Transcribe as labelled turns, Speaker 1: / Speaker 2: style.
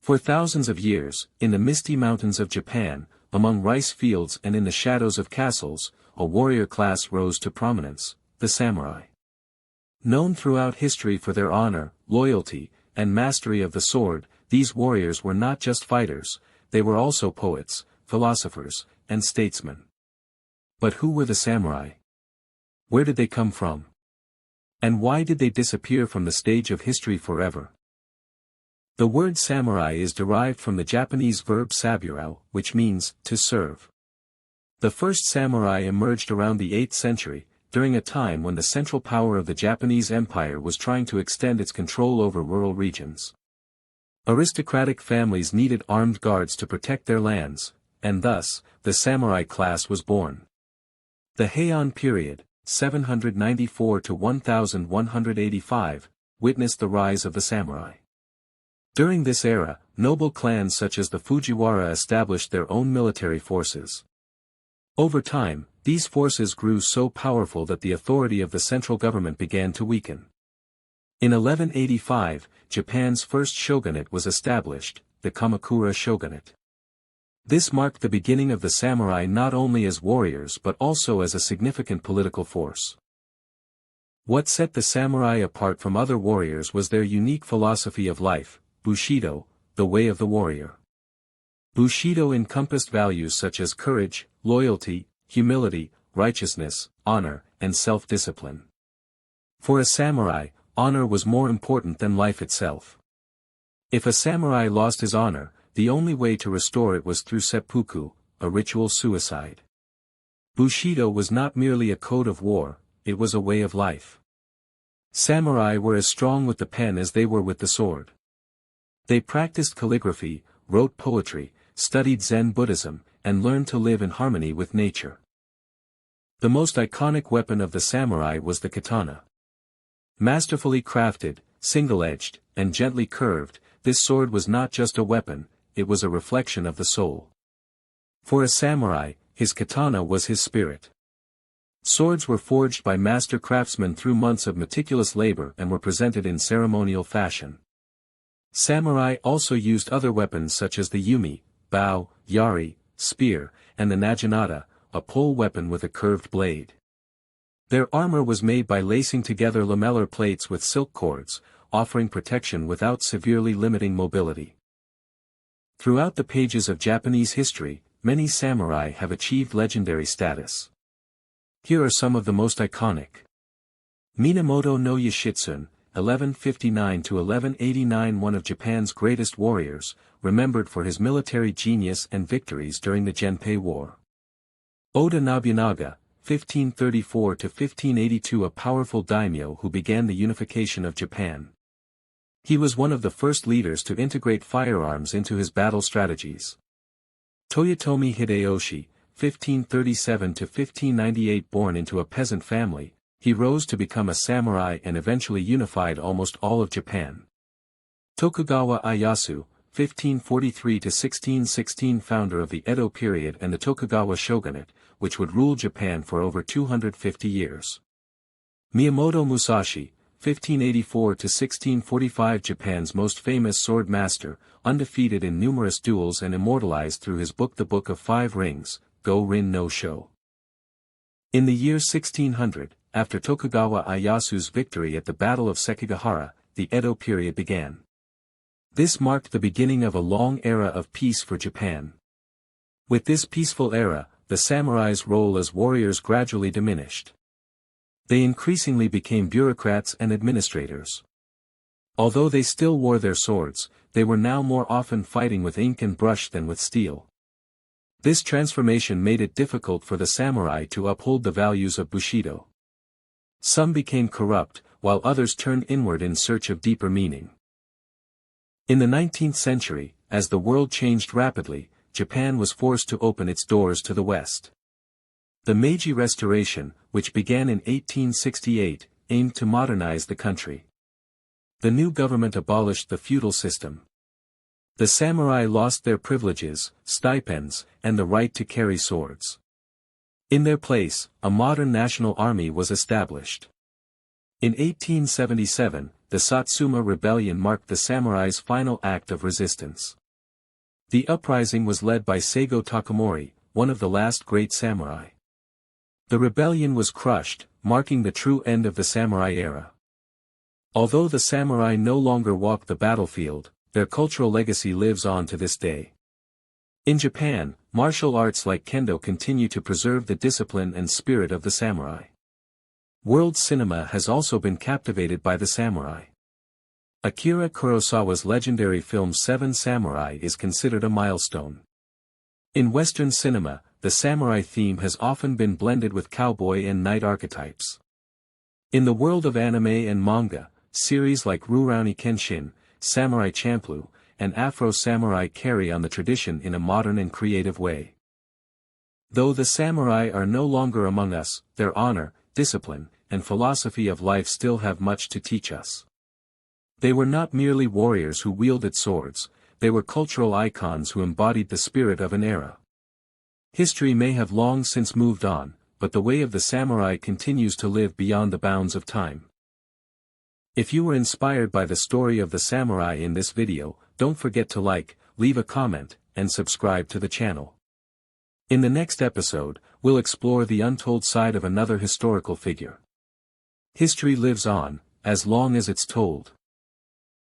Speaker 1: For thousands of years, in the misty mountains of Japan, among rice fields and in the shadows of castles, a warrior class rose to prominence, the samurai. Known throughout history for their honor, loyalty, and mastery of the sword, these warriors were not just fighters, they were also poets, philosophers, and statesmen. But who were the samurai? Where did they come from? And why did they disappear from the stage of history forever? The word samurai is derived from the Japanese verb saburao, which means, to serve. The first samurai emerged around the 8th century, during a time when the central power of the Japanese Empire was trying to extend its control over rural regions. Aristocratic families needed armed guards to protect their lands, and thus, the samurai class was born. The Heian period, 794 to 1185, witnessed the rise of the samurai. During this era, noble clans such as the Fujiwara established their own military forces. Over time, these forces grew so powerful that the authority of the central government began to weaken. In 1185, Japan's first shogunate was established, the Kamakura shogunate. This marked the beginning of the samurai not only as warriors but also as a significant political force. What set the samurai apart from other warriors was their unique philosophy of life, Bushido, the way of the warrior. Bushido encompassed values such as courage, loyalty, humility, righteousness, honor, and self-discipline. For a samurai, honor was more important than life itself. If a samurai lost his honor, the only way to restore it was through seppuku, a ritual suicide. Bushido was not merely a code of war, it was a way of life. Samurai were as strong with the pen as they were with the sword. They practiced calligraphy, wrote poetry, studied Zen Buddhism, and learned to live in harmony with nature. The most iconic weapon of the samurai was the katana. Masterfully crafted, single-edged, and gently curved, this sword was not just a weapon, it was a reflection of the soul. For a samurai, his katana was his spirit. Swords were forged by master craftsmen through months of meticulous labor and were presented in ceremonial fashion. Samurai also used other weapons such as the yumi, bow, yari, spear, and the naginata, a pole weapon with a curved blade. Their armor was made by lacing together lamellar plates with silk cords, offering protection without severely limiting mobility. Throughout the pages of Japanese history, many samurai have achieved legendary status. Here are some of the most iconic. Minamoto no Yoshitsune, 1159 to 1189, one of Japan's greatest warriors, remembered for his military genius and victories during the Genpei War. Oda Nobunaga, 1534 to 1582, a powerful daimyo who began the unification of Japan. He was one of the first leaders to integrate firearms into his battle strategies. Toyotomi Hideyoshi, 1537 to 1598, born into a peasant family, he rose to become a samurai and eventually unified almost all of Japan. Tokugawa Ieyasu, 1543 to 1616, founder of the Edo period and the Tokugawa shogunate, which would rule Japan for over 250 years. Miyamoto Musashi, 1584 to 1645, Japan's most famous sword master, undefeated in numerous duels and immortalized through his book The Book of Five Rings, Go-Rin no Sho. In the year 1600, after Tokugawa Ieyasu's victory at the Battle of Sekigahara, the Edo period began. This marked the beginning of a long era of peace for Japan. With this peaceful era, the samurai's role as warriors gradually diminished. They increasingly became bureaucrats and administrators. Although they still wore their swords, they were now more often fighting with ink and brush than with steel. This transformation made it difficult for the samurai to uphold the values of Bushido. Some became corrupt, while others turned inward in search of deeper meaning. In the 19th century, as the world changed rapidly, Japan was forced to open its doors to the West. The Meiji Restoration, which began in 1868, aimed to modernize the country. The new government abolished the feudal system. The samurai lost their privileges, stipends, and the right to carry swords. In their place, a modern national army was established. In 1877, the Satsuma Rebellion marked the samurai's final act of resistance. The uprising was led by Seigo Takamori, one of the last great samurai. The rebellion was crushed, marking the true end of the samurai era. Although the samurai no longer walk the battlefield, their cultural legacy lives on to this day. In Japan, martial arts like kendo continue to preserve the discipline and spirit of the samurai. World cinema has also been captivated by the samurai. Akira Kurosawa's legendary film Seven Samurai is considered a milestone. In Western cinema, the samurai theme has often been blended with cowboy and knight archetypes. In the world of anime and manga, series like Rurouni Kenshin, Samurai Champloo, and Afro Samurai carry on the tradition in a modern and creative way. Though the samurai are no longer among us, their honor, discipline, and philosophy of life still have much to teach us. They were not merely warriors who wielded swords, they were cultural icons who embodied the spirit of an era. History may have long since moved on, but the way of the samurai continues to live beyond the bounds of time. If you were inspired by the story of the samurai in this video, don't forget to like, leave a comment, and subscribe to the channel. In the next episode, we'll explore the untold side of another historical figure. History lives on, as long as it's told.